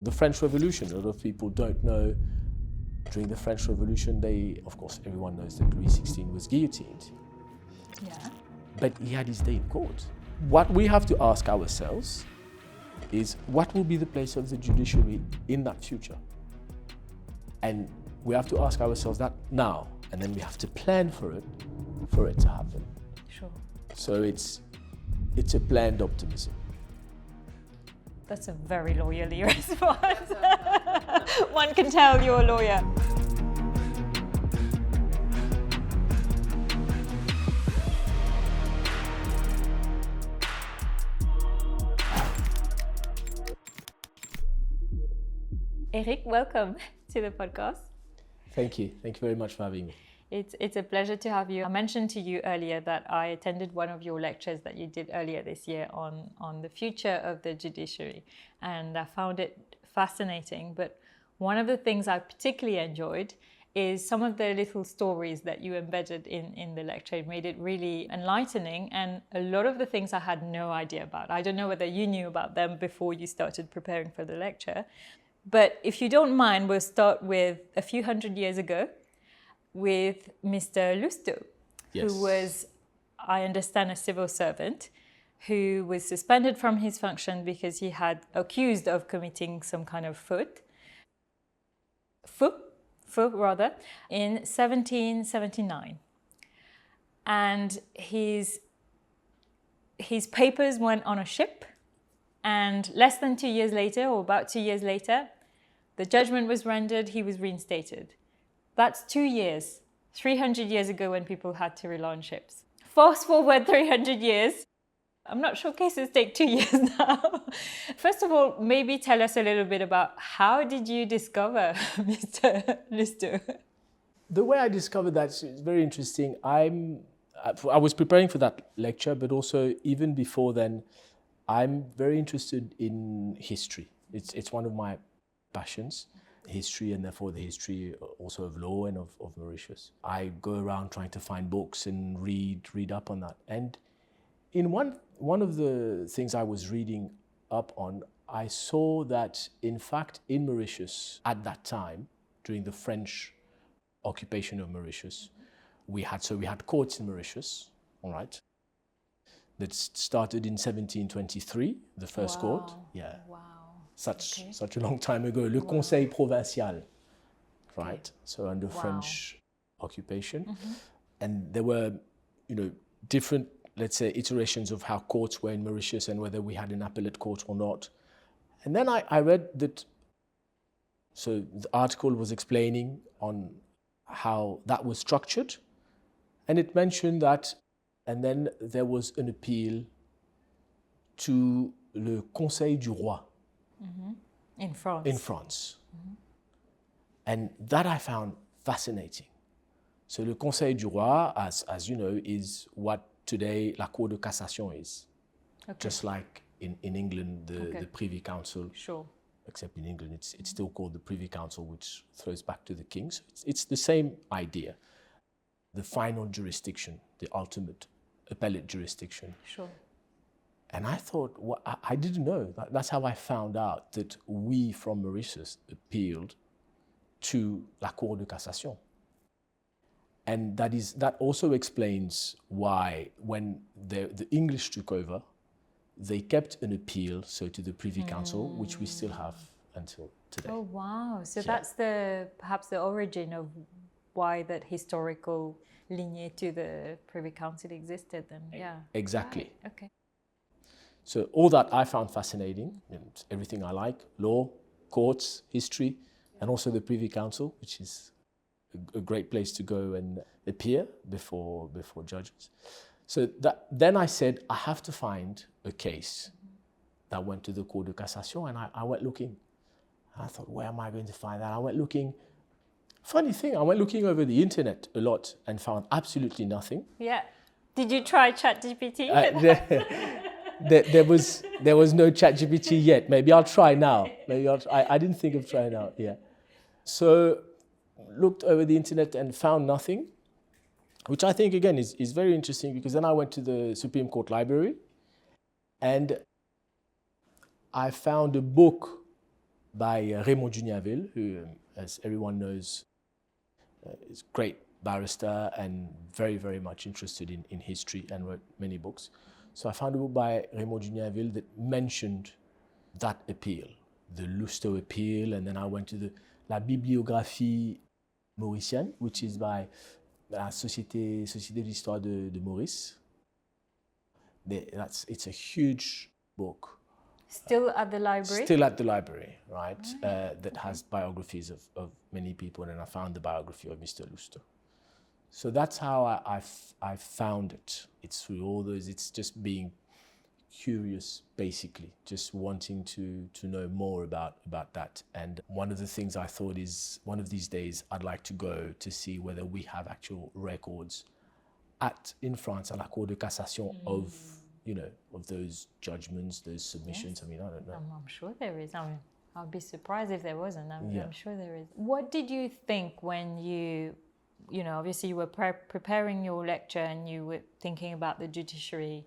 The French Revolution, a lot of people don't know. During the French Revolution, of course, everyone knows that Louis XVI was guillotined. Yeah. But he had his day in court. What we have to ask ourselves is what will be the place of the judiciary in that future? And we have to ask ourselves that now, and then we have to plan for it to happen. Sure. So it's a planned optimism. That's a very lawyerly response. One can tell you're a lawyer. Eric, welcome to the podcast. Thank you. Thank you very much for having me. It's a pleasure to have you. I mentioned to you earlier that I attended one of your lectures that you did earlier this year on the future of the judiciary, and I found it fascinating. But one of the things I particularly enjoyed is some of the little stories that you embedded in the lecture. It made it really enlightening, and a lot of the things I had no idea about. I don't know whether you knew about them before you started preparing for the lecture. But if you don't mind, we'll start with a few hundred years ago with Mr. Loustau, Yes. who was, I understand, a civil servant who was suspended from his function because he had accused of committing some kind of faute in 1779. And his papers went on a ship, and less than 2 years later, or about 2 years later, the judgment was rendered, he was reinstated. That's 2 years, 300 years ago when people had to rely on ships. Fast forward 300 years. I'm not sure cases take 2 years now. First of all, maybe tell us a little bit about how did you discover Mr. Loustau? The way I discovered that is very interesting. I was preparing for that lecture, but also even before then, I'm very interested in history. It's one of my passions, history, and therefore the history also of law and of Mauritius. I go around trying to find books and read up on that. And in one of the things I was reading up on, I saw that in fact in Mauritius at that time, during the French occupation of Mauritius, we had courts in Mauritius, all right? That started in 1723, the first court. Yeah. Wow. Such a long time ago. Le Conseil provincial, right? So under French occupation. Mm-hmm. And there were, different, let's say, iterations of how courts were in Mauritius and whether we had an appellate court or not. And then I read that, so the article was explaining on how that was structured. And it mentioned that, and then there was an appeal to le Conseil du Roi. Mm-hmm. In France. Mm-hmm. And that I found fascinating. So le Conseil du Roi, as you know, is what today la Cour de Cassation is. Okay. Just like in England, the Privy Council. Sure. Except in England, it's still called the Privy Council, which throws back to the king. So it's the same idea. The final jurisdiction, the ultimate appellate jurisdiction. Sure. And I thought, I didn't know. That's how I found out that we from Mauritius appealed to la Cour de Cassation. And that also explains why when the English took over, they kept an appeal, so to the Privy Council, which we still have until today. Oh, wow. So that's perhaps the origin of why that historical lineage to the Privy Council existed then. Yeah. Exactly. Right. Okay. So all that I found fascinating, and everything I like, law, courts, history, and also the Privy Council, which is a great place to go and appear before judges. So then I said, I have to find a case that went to the Cour de Cassation, and I went looking. I thought, where am I going to find that? I went looking. Funny thing, I went looking over the internet a lot and found absolutely nothing. Yeah. Did you try ChatGPT? There was no ChatGPT yet. Maybe I'll try now. I didn't think of trying out. Yeah. So looked over the internet and found nothing, which I think again is very interesting, because then I went to the Supreme Court Library and I found a book by Ribot, who, as everyone knows, is a great barrister and very, very much interested in history and wrote many books. So I found a book by Ribot that mentioned that appeal, the Loustau appeal, and then I went to the La Bibliographie Mauritienne, which is by la Société d'Histoire de Maurice. It's a huge book. Still at the library? Still at the library, right? That has biographies of many people, and I found the biography of Mr. Loustau. So that's how I found it. It's through all those, it's just being curious, basically, just wanting to know more about that. And one of the things I thought is, one of these days, I'd like to go to see whether we have actual records in France, à la Cour de Cassation of those judgments, those submissions. Yes. I mean, I don't know. I'm sure there is. I'd be surprised if there wasn't. I'm sure there is. What did you think when obviously you were preparing your lecture and you were thinking about the judiciary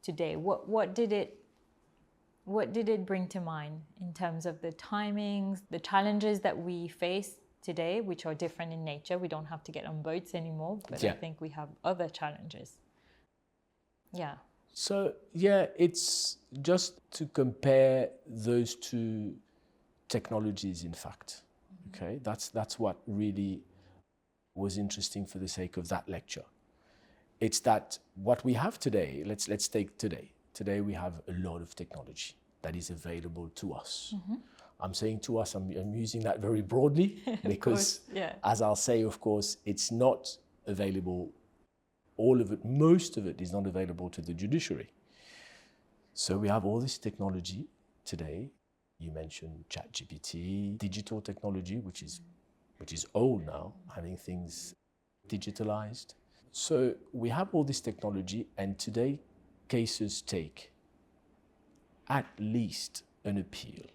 today? What did it bring to mind in terms of the timings, the challenges that we face today, which are different in nature? We don't have to get on boats anymore, but I think we have other challenges. Yeah. So, it's just to compare those two technologies, in fact. Okay, that's what really was interesting for the sake of that lecture. It's that what we have today, let's take today. Today we have a lot of technology that is available to us. I'm saying to us, I'm using that very broadly because, as I'll say, of course, it's not available. All of it, most of it is not available to the judiciary. So we have all this technology today. You mentioned ChatGPT, digital technology, which is old now, having things digitalized. So we have all this technology, and today cases take at least an appeal.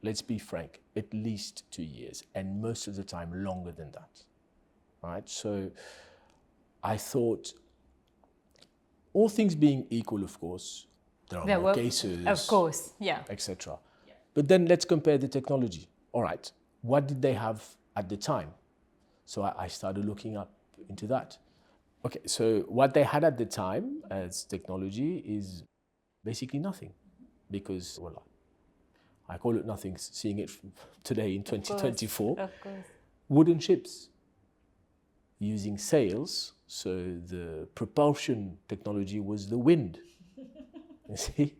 Let's be frank, at least 2 years, and most of the time longer than that, right? So I thought, all things being equal, of course, there are more cases, of course, etc. But then let's compare the technology. All right, what did they have at the time? So I started looking up into that. Okay, so what they had at the time as technology is basically nothing, because, well, I call it nothing, seeing it today in 2024. Of course. Wooden ships using sails, so the propulsion technology was the wind. You see?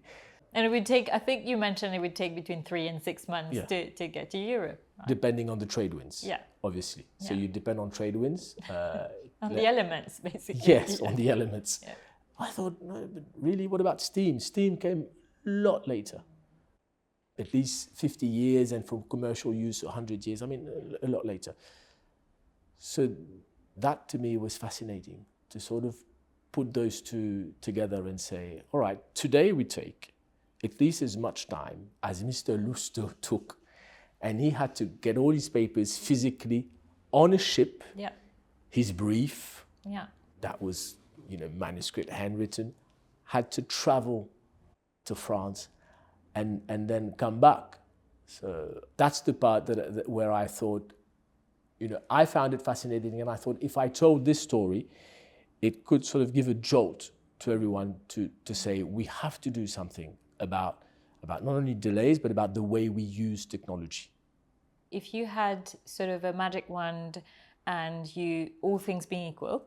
And it would take, I think you mentioned it would take between 3 and 6 months to get to Europe. Right? Depending on the trade winds, obviously. So you depend on trade winds. On the elements, basically. Yes, on the elements. Yeah. I thought, no, but really, what about steam? Steam came a lot later. At least 50 years, and for commercial use, 100 years. I mean, a lot later. So that to me was fascinating, to sort of put those two together and say, all right, today we take at least as much time as Mr. Loustau took, and he had to get all his papers physically on a ship, his brief, that was, manuscript, handwritten, had to travel to France and then come back. So that's the part that where I thought, I found it fascinating, and I thought if I told this story, it could sort of give a jolt to everyone to say we have to do something about not only delays, but about the way we use technology. If you had sort of a magic wand and all things being equal,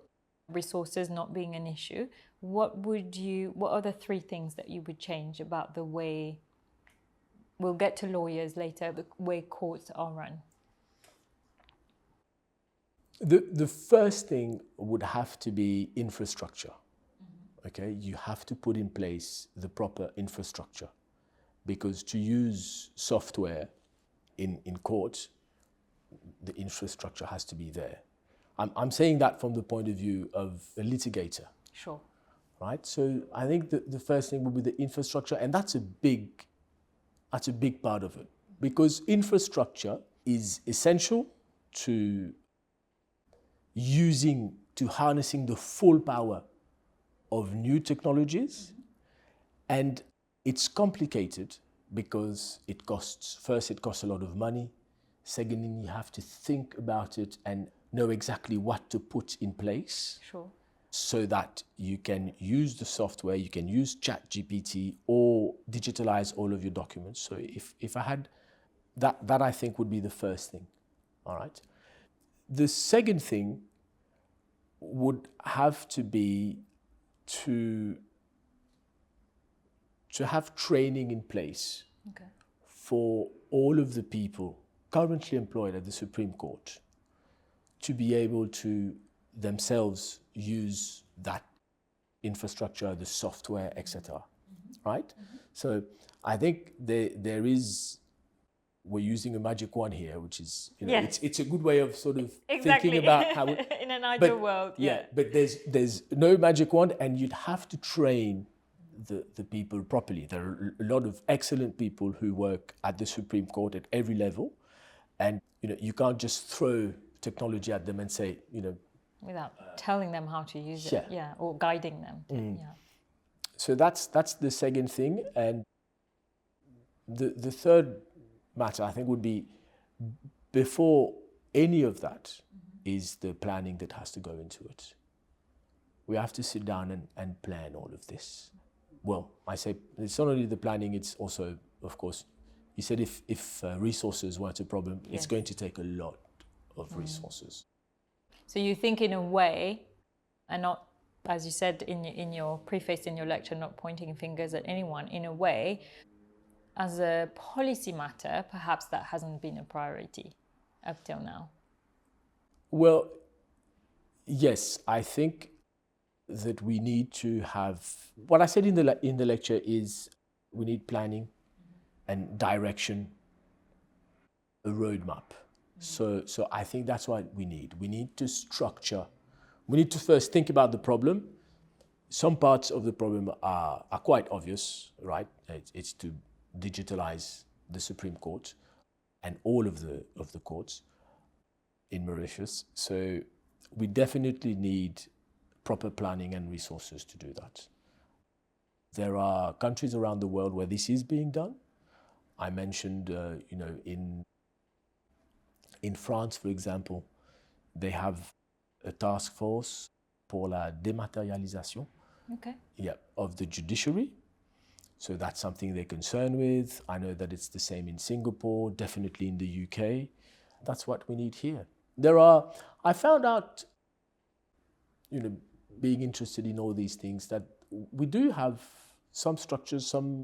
resources not being an issue, what are the 3 things that you would change about the way, we'll get to lawyers later, the way courts are run? The first thing would have to be infrastructure. Okay, you have to put in place the proper infrastructure, because to use software in court, the infrastructure has to be there. I'm saying that from the point of view of a litigator. Sure. Right. So I think the first thing would be the infrastructure, and that's a big part of it, because infrastructure is essential to harnessing the full power of new technologies, and it's complicated because it costs a lot of money. Secondly, you have to think about it and know exactly what to put in place. Sure. So that you can use the software, you can use ChatGPT or digitalize all of your documents. So if I had that I think would be the first thing. All right. The second thing would have to be to have training in place for all of the people currently employed at the Supreme Court to be able to themselves use that infrastructure, the software, etc. Right? So I think there is, we're using a magic wand here, which is, it's a good way of sort of thinking about how in an ideal world. Yeah, but there's no magic wand, and you'd have to train the people properly. There are a lot of excellent people who work at the Supreme Court at every level, and you can't just throw technology at them and say, without telling them how to use it, or guiding them. So that's the second thing, and the third matter I think would be, before any of that is the planning that has to go into it. We have to sit down and plan all of this. Well, I say it's not only the planning, it's also, of course, you said if resources weren't a problem, it's going to take a lot of resources. So you think in a way, and not, as you said in your preface in your lecture, not pointing fingers at anyone, in a way, as a policy matter, perhaps that hasn't been a priority up till now. Well, yes, I think that we need to have, what I said in the lecture is we need planning and direction, a roadmap. So I think that's what we need. We need to structure. We need to first think about the problem. Some parts of the problem are quite obvious, right? It's to digitalize the Supreme Court and all of the courts in Mauritius. So we definitely need proper planning and resources to do that. There are countries around the world where this is being done. I mentioned, in France, for example, they have a task force pour la dématérialisation of the judiciary. So that's something they're concerned with. I know that it's the same in Singapore, definitely in the UK. That's what we need here. I found out, being interested in all these things, that we do have some structures, some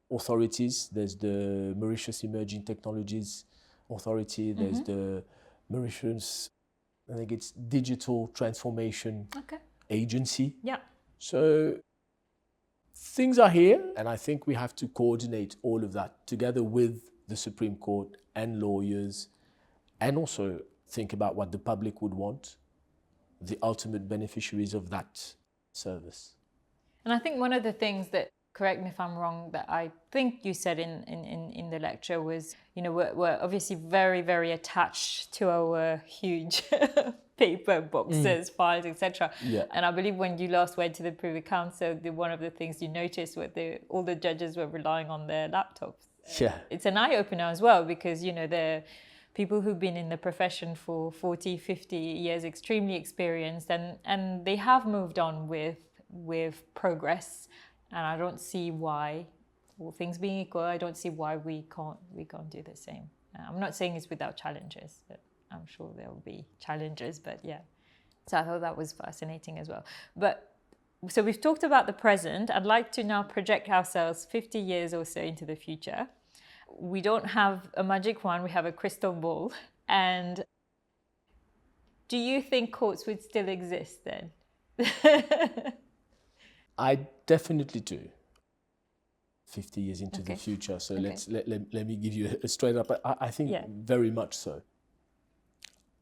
authorities. There's the Mauritius Emerging Technologies Authority, there's the Mauritius, I think it's Digital Transformation Agency. Yeah. So things are here, and I think we have to coordinate all of that together with the Supreme Court and lawyers, and also think about what the public would want, the ultimate beneficiaries of that service. And I think one of the things that, correct me if I'm wrong, that I think you said in the lecture was, we're obviously very, very attached to our huge paper boxes, files, etc. Yeah. And I believe when you last went to the Privy Council, one of the things you noticed was all the judges were relying on their laptops. Yeah. It's an eye-opener as well, because, they're people who've been in the profession for 40, 50 years, extremely experienced, and they have moved on with progress. And I don't see why, all things being equal, I don't see why we can't do the same. I'm not saying it's without challenges, but I'm sure there will be challenges, but yeah. So I thought that was fascinating as well. So we've talked about the present. I'd like to now project ourselves 50 years or so into the future. We don't have a magic wand, we have a crystal ball. And do you think courts would still exist then? I definitely do. 50 years into the future. So let me give you a straight up. I think very much so.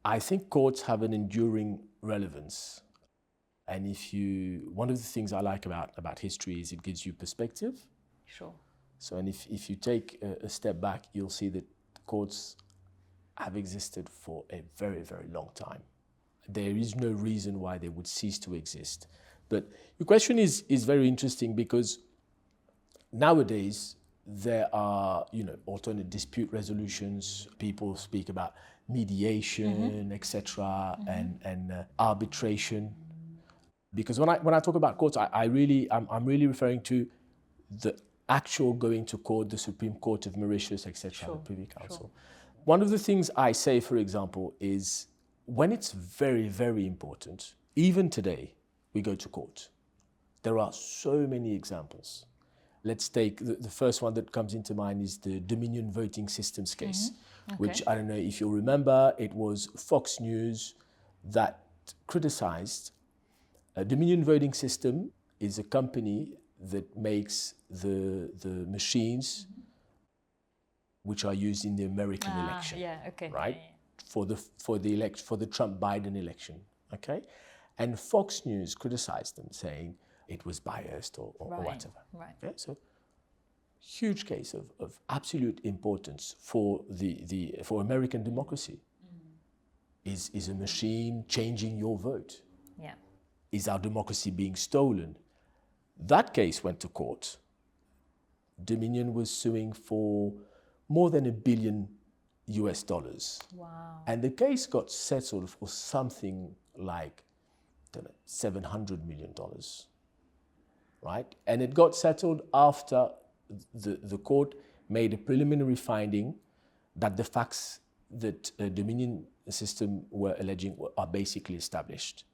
I think courts have an enduring relevance. And one of the things I like about history is it gives you perspective. Sure. So, and if you take a step back, you'll see that courts have existed for a very, very long time. There is no reason why they would cease to exist. But your question is very interesting, because nowadays there are, alternate dispute resolutions. People speak about mediation, etc., and arbitration. Because when I talk about courts, I'm really referring to the actual going to court, the Supreme Court of Mauritius, etc., the Privy Council. One of the things I say, for example, is when it's very, very important, even today, we go to court. There are so many examples. Let's take the first one that comes into mind is the Dominion voting systems case, which I don't know if you'll remember, it was Fox News that criticized. Dominion voting system is a company that makes the machines which are used in the American election, right? For the Trump-Biden election, okay? And Fox News criticized them, saying it was biased or whatever. Right. Okay? So, huge case of absolute importance for for American democracy. Is a machine changing your vote? Yeah. Is our democracy being stolen? That case went to court. Dominion was suing for more than $1 billion. Wow. And the case got settled for something like $700 million, right? And it got settled after the court made a preliminary finding that the facts that Dominion system were alleging are basically established,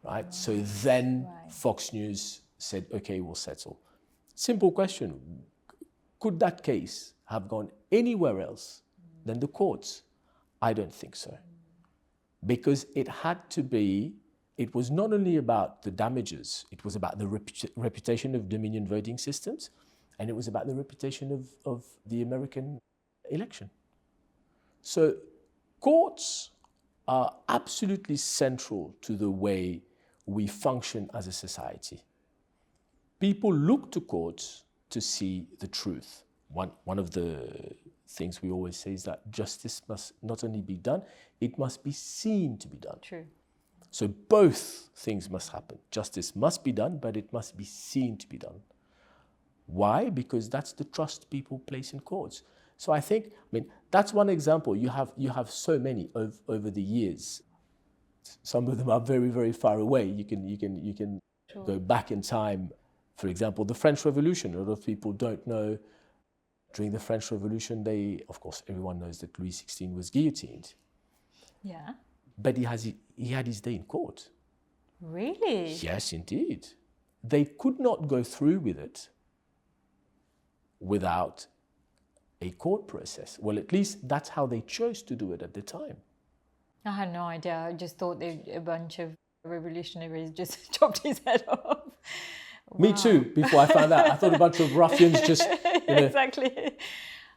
right? So then Fox News said, okay, we'll settle. Simple question. Could that case have gone anywhere else than the courts? I don't think so. Because it was not only about the damages, it was about the reputation of Dominion voting systems, and it was about the reputation of the American election. So courts are absolutely central to the way we function as a society. People look to courts to see the truth. One of the things we always say is that justice must not only be done, it must be seen to be done. True. So both things must happen. Justice must be done, but it must be seen to be done. Why? Because that's the trust people place in courts. So I mean, that's one example. You have so many over the years. Some of them are very, very far away. You can go back in time. For example, the French Revolution. A lot of people don't know. During the French Revolution, of course, everyone knows that Louis XVI was guillotined. Yeah. But he had his day in court. Really? Yes, indeed. They could not go through with it without a court process. Well, at least that's how they chose to do it at the time. I had no idea. I just thought a bunch of revolutionaries just chopped his head off. Wow. Me too, before I found out. I thought a bunch of ruffians just... Exactly.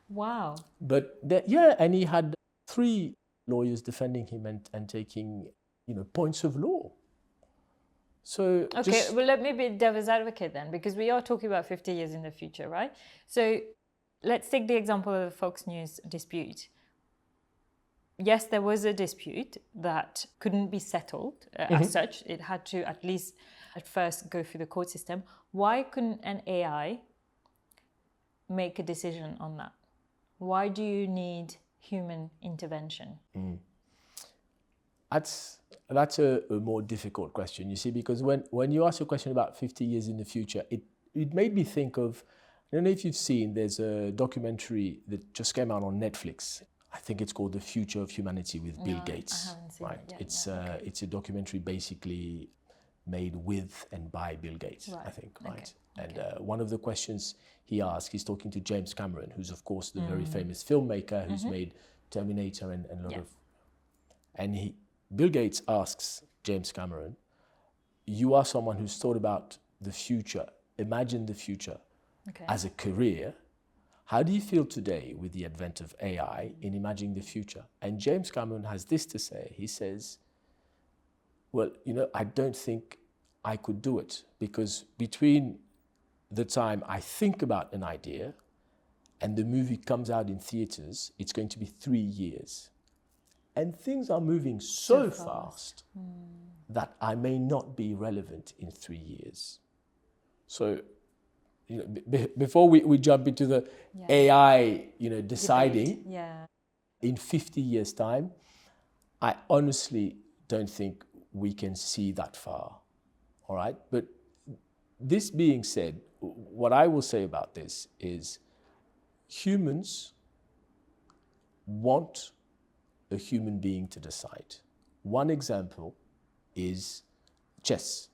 Wow. But, and he had 3 lawyers defending him and taking, points of law. So okay, well, let me be devil's advocate then, because we are talking about 50 years in the future, right? So let's take the example of the Fox News dispute. Yes, there was a dispute that couldn't be settled as such. It had to at least at first go through the court system. Why couldn't an AI make a decision on that? Why do you need human intervention? That's a more difficult question, you see, because when you ask a question about 50 years in the future, it made me think of, I don't know if you've seen, there's a documentary that just came out on Netflix. I think it's called The Future of Humanity with Bill Gates. I haven't seen it yet. It's a documentary basically made with and by Bill Gates, I think, right? Okay. And one of the questions he asked, he's talking to James Cameron, who's of course the very famous filmmaker who's made Terminator and a lot of... And Bill Gates asks James Cameron, you are someone who's thought about the future, imagine the future as a career. How do you feel today with the advent of AI in imagining the future? And James Cameron has this to say. He says, well, I don't think I could do it, because between the time I think about an idea and the movie comes out in theaters, it's going to be 3 years. And things are moving so fast that I may not be relevant in 3 years. So before we jump into the AI, deciding Debate. Yeah. in 50 years' time, I honestly don't think we can see that far. All right? But this being said, what I will say about this is humans want a human being to decide. One example is chess.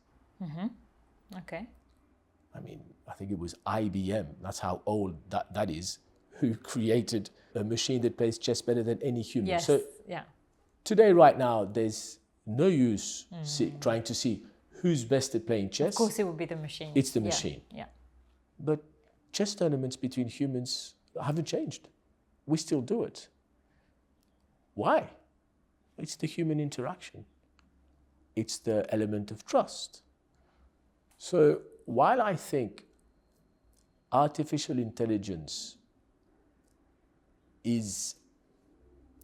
Okay. I mean, I think it was IBM, that's how old that is, who created a machine that plays chess better than any human. Yes. So Yeah. today, right now, there's no use trying to see who's best at playing chess. Of course, it would be the machine. It's the machine. Yeah. But chess tournaments between humans haven't changed. We still do it. Why? It's the human interaction. It's the element of trust. So while I think artificial intelligence is,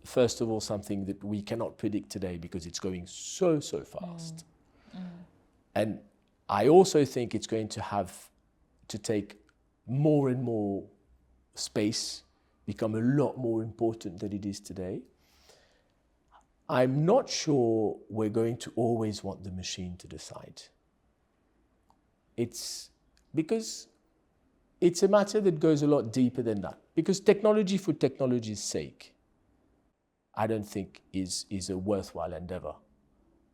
first of all, something that we cannot predict today because it's going so fast. And I also think it's going to have to take more and more space, become a lot more important than it is today. I'm not sure we're going to always want the machine to decide. It's because it's a matter that goes a lot deeper than that. Because technology for technology's sake, I don't think is a worthwhile endeavor.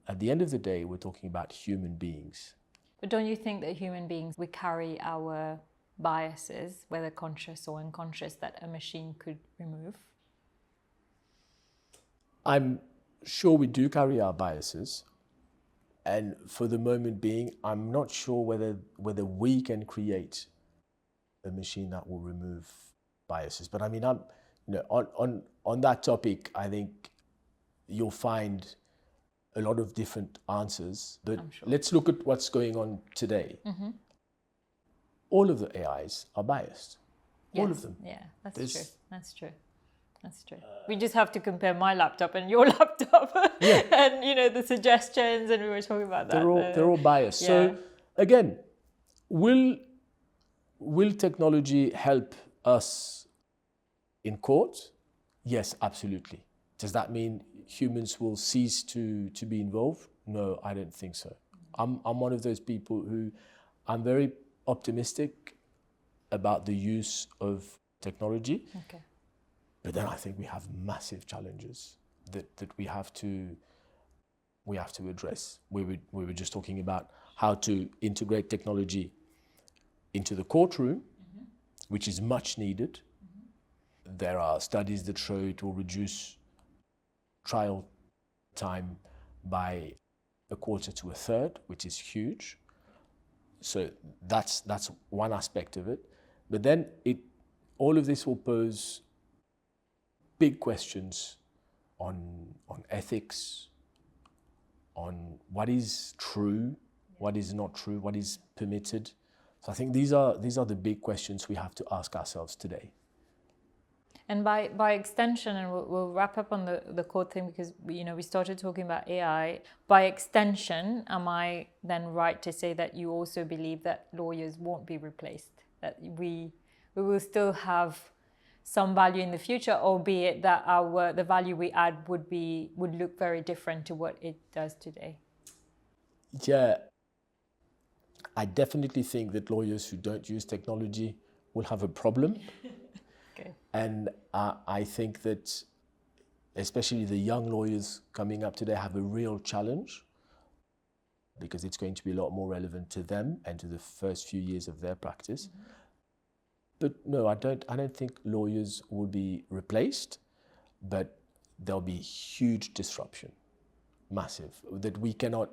At the end of the day, we're talking about human beings. But don't you think that human beings, we carry our biases, whether conscious or unconscious, that a machine could remove? I'm sure we do carry our biases. And for the moment being, I'm not sure whether we can create a machine that will remove biases. But I mean, on that topic, I think you'll find a lot of different answers. But Sure. Let's look at what's going on today. All of the AIs are biased. All of them. Yeah, that's true. We just have to compare my laptop and your laptop, and the suggestions, and we were talking about that. They're all biased. Yeah. So again, will technology help us in court? Yes, absolutely. Does that mean humans will cease to be involved? No, I don't think so. I'm one of those people who I'm very optimistic about the use of technology. Okay. But then I think we have massive challenges that we have to address. We were just talking about how to integrate technology into the courtroom, which is much needed. There are studies that show it will reduce trial time by a quarter to a third, which is huge. So that's one aspect of it. But then all of this will pose big questions on ethics, on what is true, what is not true, what is permitted. So I think these are the big questions we have to ask ourselves today. And by extension, and we'll wrap up on the court thing, because we started talking about AI. By extension, am I then right to say that you also believe that lawyers won't be replaced, that we will still have some value in the future, albeit that the value we add would look very different to what it does today? Yeah, I definitely think that lawyers who don't use technology will have a problem. Okay. And I think that especially the young lawyers coming up today have a real challenge, because it's going to be a lot more relevant to them and to the first few years of their practice. But no, I don't think lawyers will be replaced, but there'll be huge disruption, massive, that we cannot.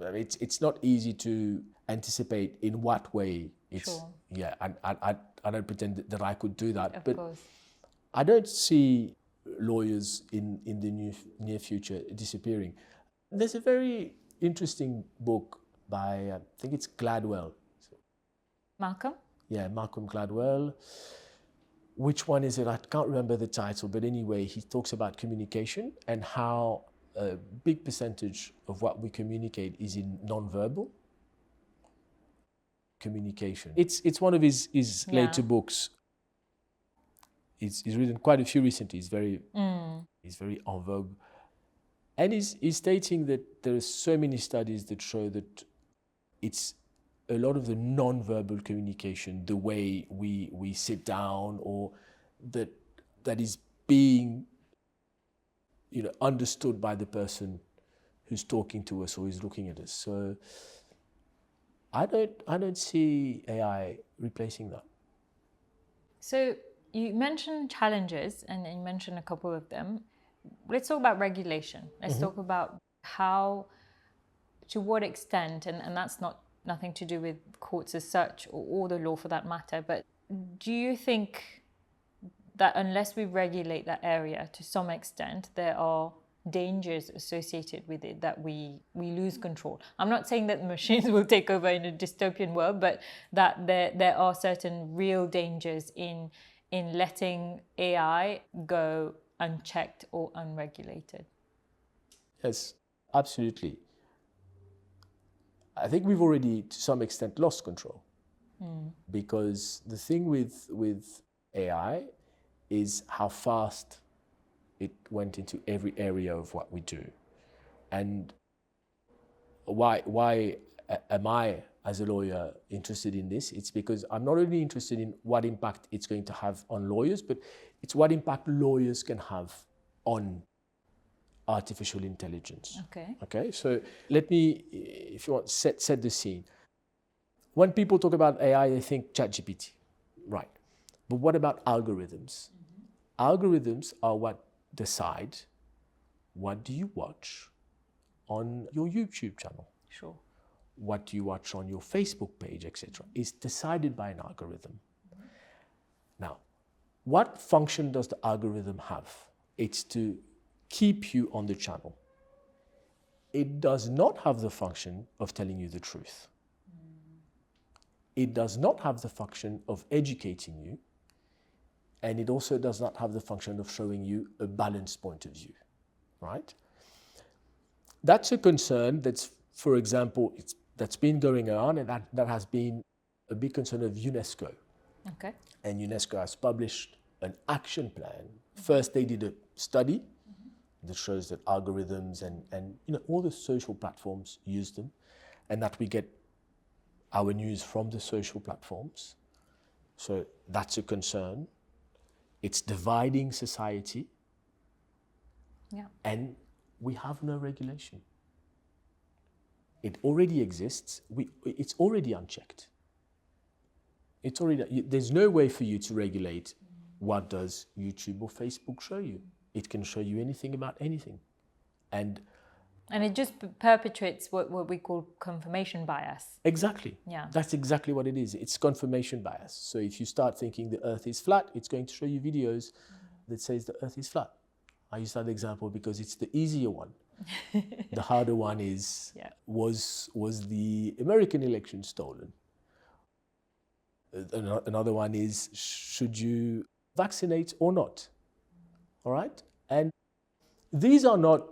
It's not easy to anticipate in what way. Sure. Yeah, I don't pretend that I could do that, Of course. I don't see lawyers in the near future disappearing. There's a very interesting book by, I think it's Gladwell. Malcolm? Yeah, Malcolm Gladwell. Which one is it? I can't remember the title, but anyway, he talks about communication and how a big percentage of what we communicate is in non-verbal. communication. It's one of his later books. He's written quite a few recently. He's very en vogue. And he's stating that there are so many studies that show that it's a lot of the non-verbal communication, the way we sit down, or that is being understood by the person who's talking to us or who's looking at us. So I don't see AI replacing that. So you mentioned challenges, and you mentioned a couple of them. Let's talk about regulation. Let's talk about how, to what extent, and that's nothing to do with courts as such, or the law for that matter, but do you think that unless we regulate that area to some extent, there are dangers associated with it that we lose control? I'm not saying that machines will take over in a dystopian world, but that there are certain real dangers in letting AI go unchecked or unregulated. Yes, absolutely. I think we've already, to some extent, lost control. Because the thing with AI is how fast it went into every area of what we do. And why am I, as a lawyer, interested in this? It's because I'm not only interested in what impact it's going to have on lawyers, but it's what impact lawyers can have on artificial intelligence. Okay. So let me, if you want, set the scene. When people talk about AI, they think ChatGPT, right? But what about algorithms? Algorithms are what decide what do you watch on your YouTube channel. Sure. What do you watch on your Facebook page, etc. Is decided by an algorithm. Now, what function does the algorithm have? It's to keep you on the channel. It does not have the function of telling you the truth. It does not have the function of educating you. And it also does not have the function of showing you a balanced point of view, right? That's a concern that's, for example, that's been going on, and that has been a big concern of UNESCO. Okay. And UNESCO has published an action plan. First, they did a study that shows that algorithms and all the social platforms use them, and that we get our news from the social platforms. So that's a concern. It's dividing society. Yeah. And we have no regulation. It already exists. It's already unchecked. There's no way for you to regulate what does YouTube or Facebook show you. It can show you anything about anything. And it just perpetuates what we call confirmation bias. Exactly. Yeah. That's exactly what it is. It's confirmation bias. So if you start thinking the earth is flat, it's going to show you videos that says the earth is flat. I use that example because it's the easier one. The harder one is, was the American election stolen? Another one is, should you vaccinate or not? All right? And these are not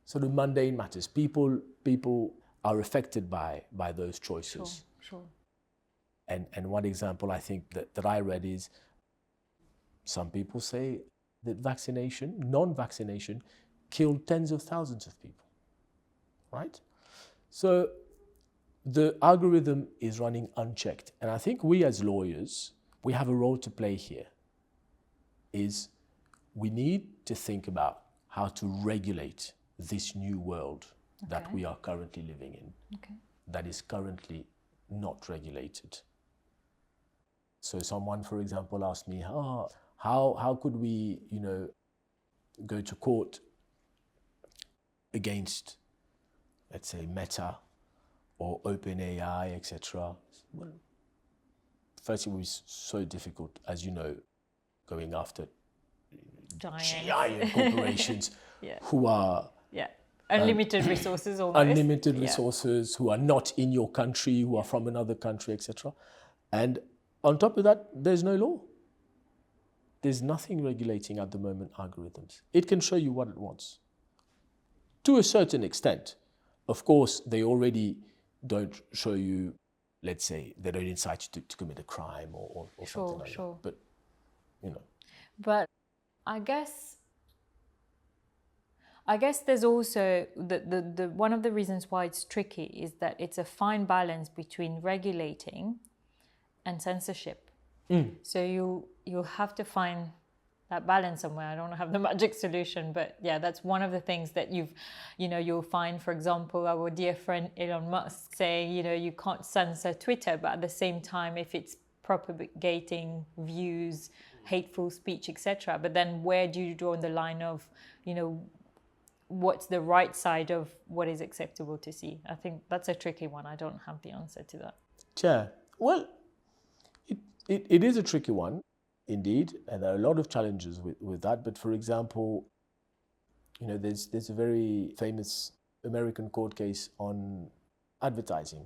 sort of mundane matters. People are affected by those choices. Sure. And one example I think that I read is, some people say that non-vaccination killed tens of thousands of people, right? So the algorithm is running unchecked. And I think we as lawyers, we have a role to play here. Is we need to think about how to regulate this new world that we are currently living in, that is currently not regulated. So someone, for example, asked me, how could we, go to court against, let's say, Meta or OpenAI, etc. Well, first, it was so difficult, as you know, going after giant corporations who are unlimited resources, almost. Unlimited resources, who are not in your country, who are from another country, etc. And on top of that, there's no law. There's nothing regulating at the moment algorithms. It can show you what it wants. To a certain extent. Of course, they already don't show you, let's say, they don't incite you to commit a crime or something like that. But, you know. But I guess there's also the one of the reasons why it's tricky is that it's a fine balance between regulating and censorship. So you'll have to find that balance somewhere. I don't have the magic solution, but yeah, that's one of the things that you'll find, for example, our dear friend Elon Musk saying, you can't censor Twitter, but at the same time, if it's propagating views, hateful speech, etc. But then where do you draw the line of, what's the right side of what is acceptable to see? I think that's a tricky one. I don't have the answer to that. Yeah, well, it is a tricky one, indeed, and there are a lot of challenges with that. But for example, there's a very famous American court case on advertising,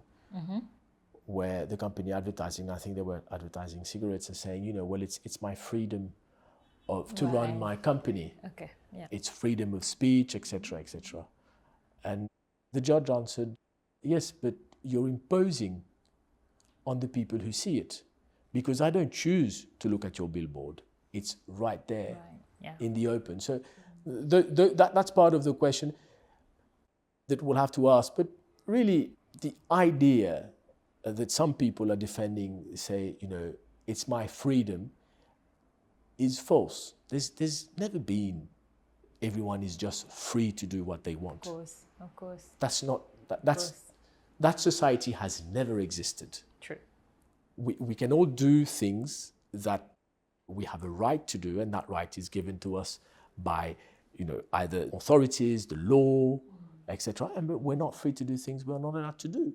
where the company advertising, I think they were advertising cigarettes, are saying, well, it's my freedom to run my company. Okay, yeah. It's freedom of speech, etc., etc. And the judge answered, yes, but you're imposing on the people who see it, because I don't choose to look at your billboard. It's right there, in the open. So that's part of the question that we'll have to ask. But really, the idea that some people are defending, say, it's my freedom, is false. There's never been everyone is just free to do what they want. Of course. That's not, that society has never existed. True. We can all do things that we have a right to do, and that right is given to us by, either authorities, the law, etc. And we're not free to do things we're not allowed to do.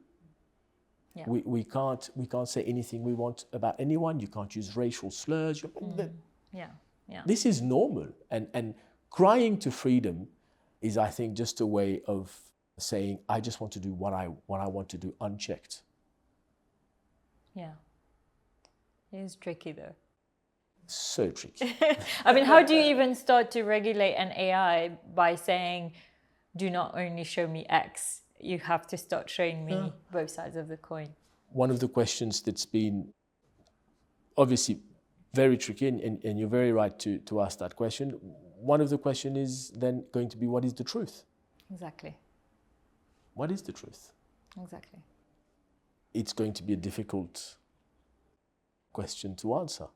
Yeah. We can't say anything we want about anyone. You can't use racial slurs. Yeah. This is normal, and crying to freedom is, I think, just a way of saying, I just want to do what I want to do unchecked. Yeah. It is tricky though. So tricky. I mean, how do you even start to regulate an AI by saying, do not only show me X, you have to start showing me both sides of the coin? One of the questions that's been obviously very tricky, and you're very right to ask that question. One of the questions is then going to be, what is the truth? Exactly. What is the truth? Exactly. It's going to be a difficult question to answer.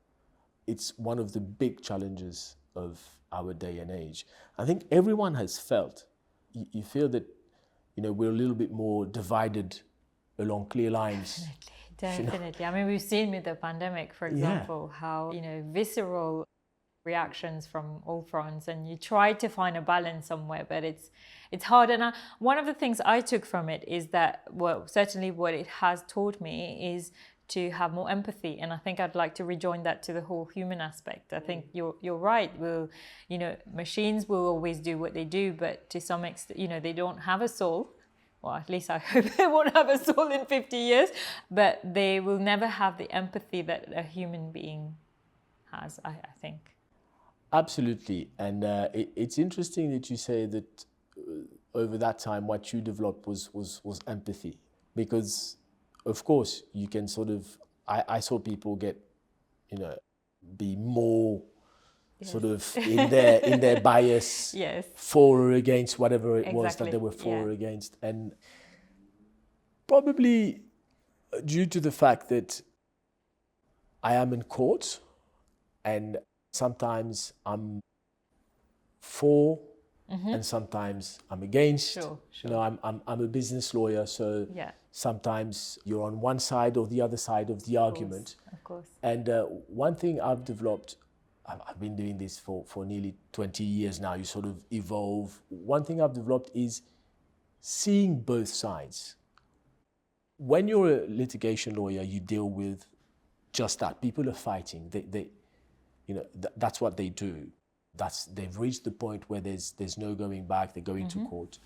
It's one of the big challenges of our day and age. I think everyone has felt, you feel that, we're a little bit more divided along clear lines. Definitely. I mean, we've seen with the pandemic, for example, how, visceral reactions from all fronts, and you try to find a balance somewhere, but it's hard. And one of the things I took from it is that, certainly what it has taught me is to have more empathy. And I think I'd like to rejoin that to the whole human aspect. I think you're right. Machines will always do what they do, but to some extent, they don't have a soul. Well, at least I hope they won't have a soul in 50 years, but they will never have the empathy that a human being has, I think. Absolutely. And it's interesting that you say that over that time, what you developed was empathy, because of course, you can sort of, I saw people get, be more sort of in their bias for or against whatever it was that they were for or against. And probably due to the fact that I am in court, and sometimes I'm for and sometimes I'm against. Sure. I'm a business lawyer, so sometimes you're on one side or the other side of the argument. Of course. And one thing I've developed, I've been doing this for nearly 20 years now, you sort of evolve. One thing I've developed is seeing both sides. When you're a litigation lawyer, you deal with just that. People are fighting. That's what they do. They've reached the point where there's no going back. They're going to court.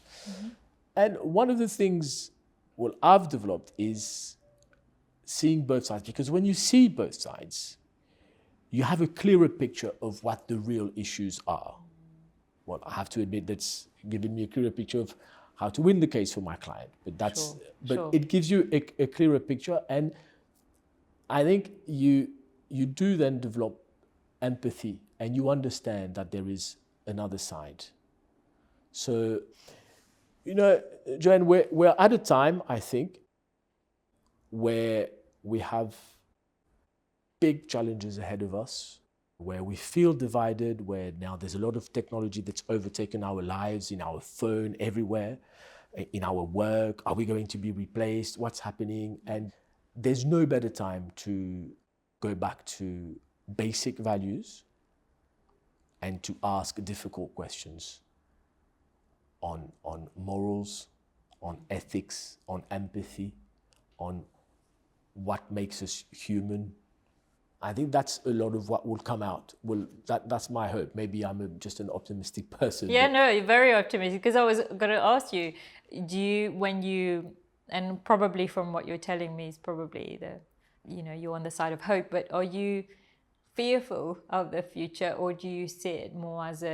And one of the things, I've developed is seeing both sides, because when you see both sides, you have a clearer picture of what the real issues are. I have to admit that's given me a clearer picture of how to win the case for my client. But Sure. it gives you a clearer picture, and I think you do then develop empathy, and you understand that there is another side. So, Joanne, we're at a time, I think, where we have big challenges ahead of us, where we feel divided, where now there's a lot of technology that's overtaken our lives, in our phone, everywhere, in our work. Are we going to be replaced? What's happening? And there's no better time to go back to basic values and to ask difficult questions on morals, on ethics, on empathy, on what makes us human. I think that's a lot of what will come out. That's my hope. Maybe I'm just an optimistic person. Yeah, no, you're very optimistic, because I was going to ask you, and probably from what you're telling me is probably you're on the side of hope, but are you fearful of the future, or do you see it more as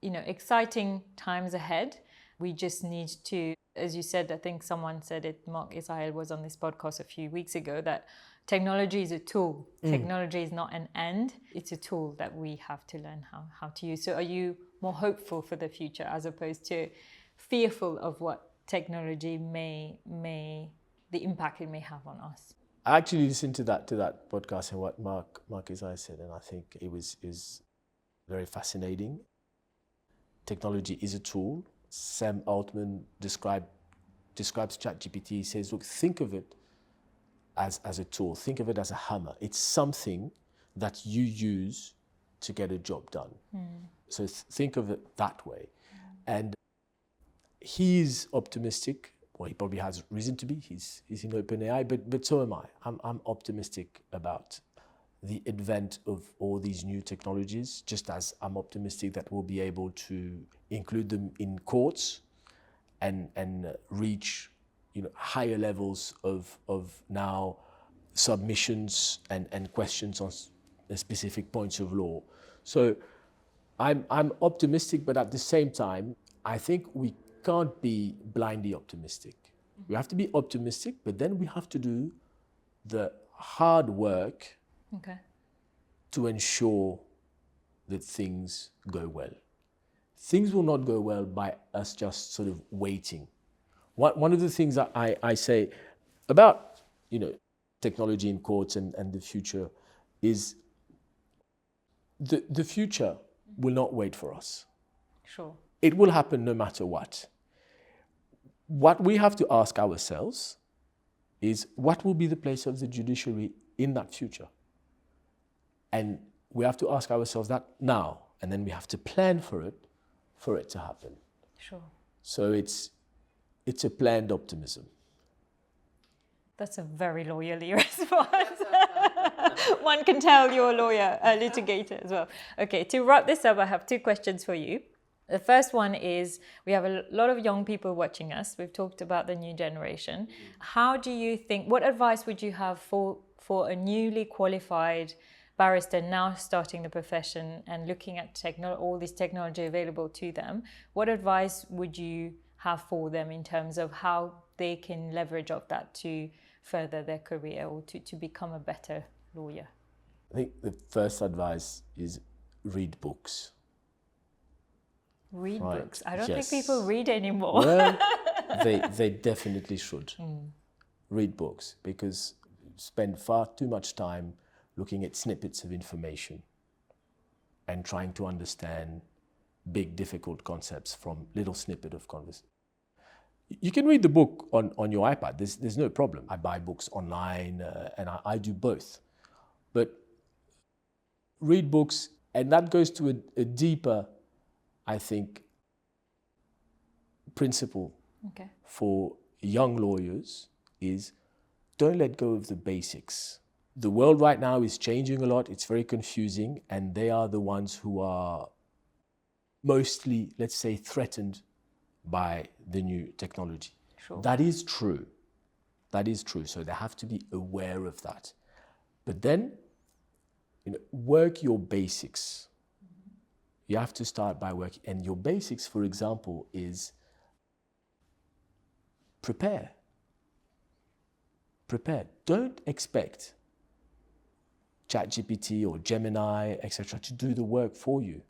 exciting times ahead? We just need to, as you said, I think someone said it, Mark Israel was on this podcast a few weeks ago, that technology is a tool. Technology is not an end. It's a tool that we have to learn how to use. So are you more hopeful for the future as opposed to fearful of what technology the impact it may have on us? I actually listened to that podcast and what Mark Israel said, and I think it is very fascinating. Technology is a tool. Sam Altman describes ChatGPT. He says, look, think of it as a tool. Think of it as a hammer. It's something that you use to get a job done. So think of it that way. And he's optimistic. Well, he probably has reason to be. He's in OpenAI, but so am I. I'm optimistic about the advent of all these new technologies, just as I'm optimistic that we'll be able to include them in courts and reach higher levels of now submissions and questions on specific points of law. So I'm optimistic, but at the same time, I think we can't be blindly optimistic. We have to be optimistic, but then we have to do the hard work to ensure that things go well. Things will not go well by us just sort of waiting. One of the things that I say about technology in courts and the future is the future will not wait for us. Sure. It will happen no matter what. What we have to ask ourselves is, what will be the place of the judiciary in that future? And we have to ask ourselves that now, and then we have to plan for it to happen. Sure. So it's a planned optimism. That's a very lawyerly response. One can tell you're a lawyer, a litigator as well. Okay, to wrap this up, I have two questions for you. The first one is, we have a lot of young people watching us. We've talked about the new generation. How do you think, what advice would you have for a newly qualified barrister now starting the profession and looking at all this technology available to them? What advice would you have for them in terms of how they can leverage off that to further their career or to become a better lawyer? I think the first advice is read books. Read Right. books. I don't Yes. think people read anymore. Well, they definitely should read books, because you spend far too much time looking at snippets of information and trying to understand big, difficult concepts from little snippet of conversation. You can read the book on your iPad. There's no problem. I buy books online and I do both. But read books, and that goes to a deeper, I think, principle for young lawyers is, don't let go of the basics. The world right now is changing a lot. It's very confusing, and they are the ones who are mostly, let's say, threatened by the new technology. Sure. That is true. That is true. So they have to be aware of that. But then, work your basics. You have to start by working. And your basics, for example, is prepare. Don't expect ChatGPT or Gemini, etc., to do the work for you,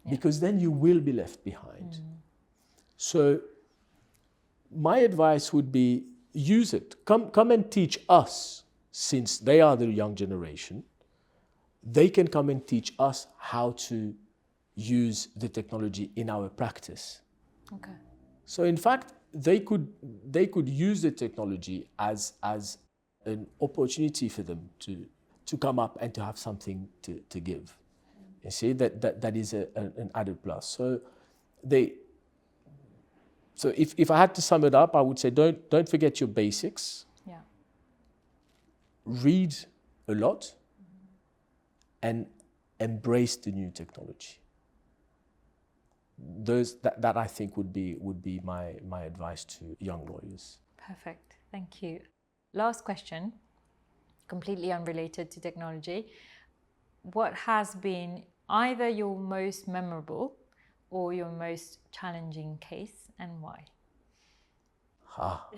because then you will be left behind. So my advice would be, use it. Come and teach us, since they are the young generation. They can come and teach us how to use the technology in our practice. Okay. So in fact, they could use the technology as an opportunity for them to come up and to have something to give. You see, that is an added plus. So if I had to sum it up, I would say don't forget your basics. Yeah. Read a lot and embrace the new technology. That I think would be my advice to young lawyers. Perfect. Thank you. Last question, completely unrelated to technology. What has been either your most memorable or your most challenging case, and why? Ah.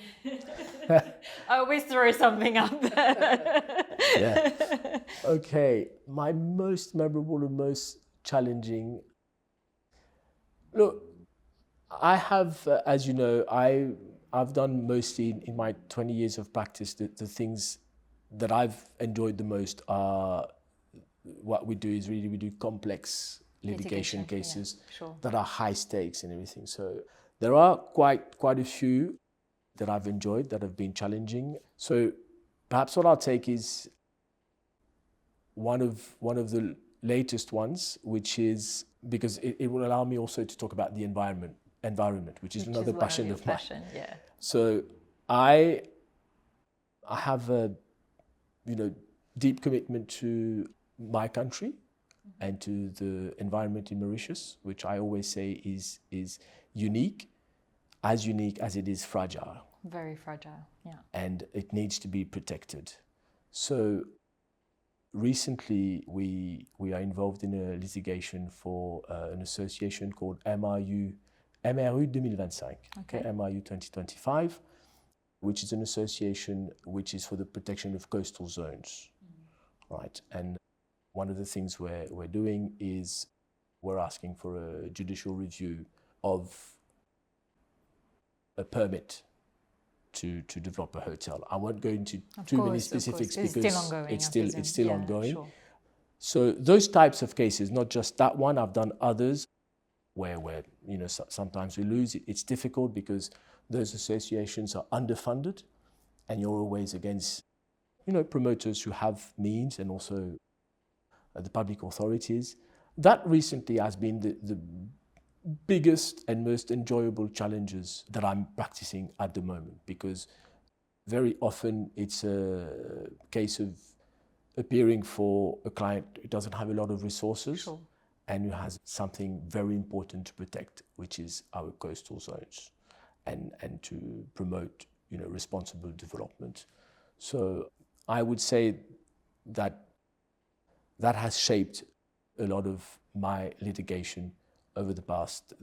I always throw something up there. Yeah. Okay. My most memorable and most challenging. Look, I have, as you know, I've done mostly in my 20 years of practice, the things that I've enjoyed the most are what we do is really, we do complex litigation cases that are high stakes and everything. So there are quite a few that I've enjoyed that have been challenging. So perhaps what I'll take is one of the latest ones, which is, because it will allow me also to talk about the environment, which is another passion of mine. Yeah. So I have a deep commitment to my country and to the environment in Mauritius, which I always say is unique as it is fragile. Very fragile, yeah. And it needs to be protected. So recently, we are involved in a litigation for an association called MRU 2025, MRU 2025, which is an association which is for the protection of coastal zones, right? And one of the things we're doing is we're asking for a judicial review of a permit to develop a hotel. I won't go into too many specifics because it's still ongoing. Sure. So those types of cases, not just that one, I've done others where sometimes we lose. It's difficult because those associations are underfunded, and you're always against promoters who have means, and also the public authorities. That recently has been the biggest and most enjoyable challenges that I'm practicing at the moment, because very often it's a case of appearing for a client who doesn't have a lot of resources. Sure. And who has something very important to protect, which is our coastal zones, and to promote responsible development. So I would say that has shaped a lot of my litigation over the past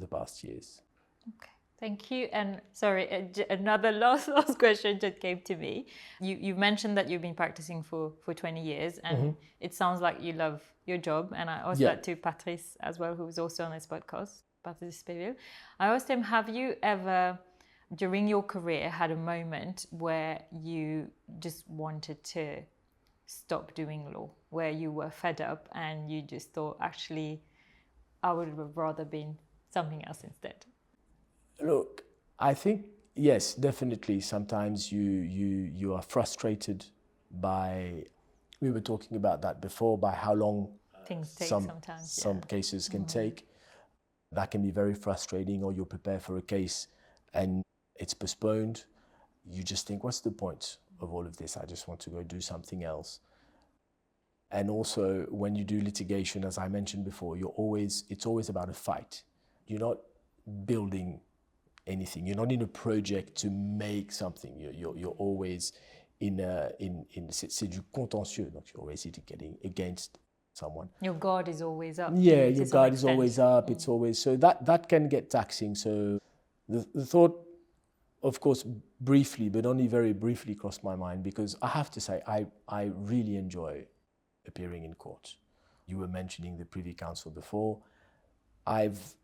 years. Okay, thank you. And sorry, another last question just came to me. You mentioned that you've been practicing for 20 years, and it sounds like you love your job. And I asked that to Patrice as well, who was also on this podcast, Patrice Péville. I asked him, have you ever, during your career, had a moment where you just wanted to stop doing law, where you were fed up and you just thought, actually, I would have rather been something else instead? Look, I think, yes, definitely. Sometimes you are frustrated by, we were talking about that before, by how long things take sometimes. Some cases can take. That can be very frustrating, or you're prepared for a case and it's postponed. You just think, what's the point of all of this? I just want to go do something else. And also, when you do litigation, as I mentioned before, it's always about a fight. You're not building anything. You're not in a project to make something. You're always c'est du contentieux. Donc you're always litigating against someone. Your guard is always up. Yeah, your guard is always up. It's always, so that can get taxing. So the thought of course, briefly, but only very briefly crossed my mind, because I have to say, I really enjoy appearing in court. You were mentioning the Privy Council before. I've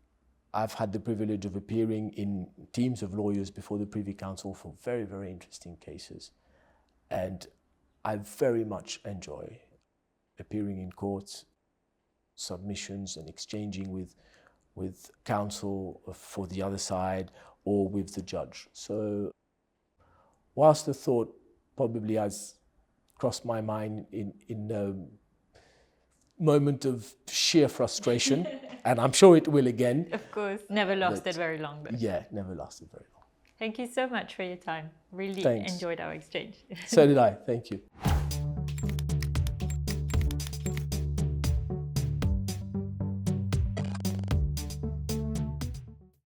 had the privilege of appearing in teams of lawyers before the Privy Council for very, very interesting cases. And I very much enjoy appearing in court, submissions and exchanging with counsel for the other side or with the judge. So whilst the thought probably has crossed my mind in a moment of sheer frustration, and I'm sure it will again. Of course, never lasted very long though. Yeah, never lasted very long. Thank you so much for your time. Really Thanks. enjoyed our exchange. So did I. Thank you.